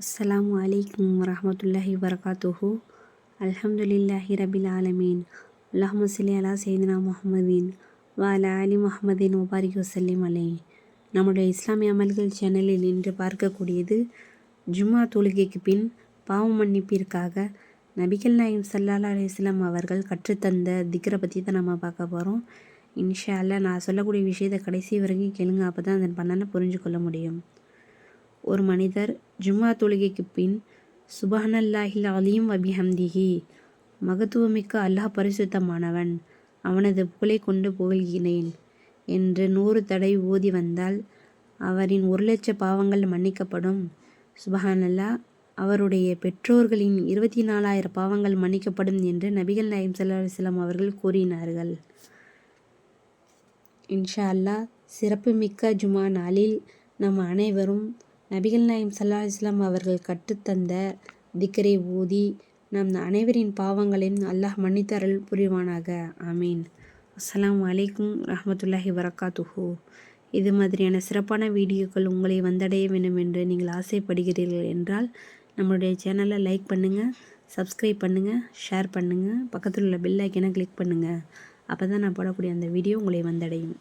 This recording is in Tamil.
அஸ்ஸலாமு அலைக்கும் வரஹ்மத்துல்லாஹி வபரகாத்துஹு. அல்ஹம்துலில்லாஹி ரபில் ஆலமீன். அல்லாஹும்ம ஸல்லி அலா சையதினா முஹம்மதின் வ அலா ஆலி முஹம்மதின் வபாரிக் வஸல்லிம் அலைஹி. நம்முடைய இஸ்லாமிய அமல்கள் சேனலில் இன்று பார்க்கக்கூடியது ஜும்மா தொழுகைக்கு பின் பாவ மன்னிப்பிற்காக நபிகள் நாயகம் ஸல்லல்லாஹு அலைஹி வஸல்லம் அவர்கள் கற்றுத்தந்த திக்ரை பற்றி தான் நம்ம பார்க்க போகிறோம். இன்ஷா அல்லாஹ் நான் சொல்லக்கூடிய விஷயத்தை கடைசி வரைக்கும் கேளுங்க, அப்போ தான் அதன் பண்ணனை புரிஞ்சு கொள்ள முடியும். ஒரு மனிதர் ஜும்மா தொழுகைக்கு பின் சுபஹானல்லாஹில் அலீம் வபிஹம்திஹி, மகத்துவமிக்க அல்லாஹ் பரிசுத்தமானவன், அவனது புகழை கொண்டு புகழ்கிறேன் என்று 100 தடவை ஓதி வந்தால் அவரின் 1,00,000 பாவங்கள் மன்னிக்கப்படும். சுபஹானல்லாஹ், அவருடைய பெற்றோர்களின் 24,000 பாவங்கள் மன்னிக்கப்படும் என்று நபிகள் நாயகம் ஸல்லல்லாஹு அலைஹி வஸல்லம் அவர்கள் கூறினார்கள். இன்ஷா அல்லாஹ், சிறப்புமிக்க ஜும்மா நாளில் நம் அனைவரும் நபிகள் நாயகம் ஸல்லல்லாஹு அலைஹி வஸல்லம் அவர்கள் கற்றுத்தந்த திக்ரை ஓதி நம் அனைவரின் பாவங்களையும் அல்லாஹ் மன்னித்தருள் புரிவானாக. ஆமீன். அஸ்ஸலாமு அலைக்கும் ரஹ்மத்துல்லாஹி வபரகாத்துஹு. இது மாதிரியான சிறப்பான வீடியோக்கள் உங்களை வந்தடைய வேண்டும் என்று நீங்கள் ஆசைப்படுகிறீர்கள் என்றால் நம்மளுடைய சேனலை லைக் பண்ணுங்கள், சப்ஸ்கிரைப் பண்ணுங்கள், ஷேர் பண்ணுங்கள், பக்கத்தில் உள்ள பெல் ஐக்கனை கிளிக் பண்ணுங்கள். அப்போ தான் நான் போடக்கூடிய அந்த வீடியோ உங்களை வந்தடையும்.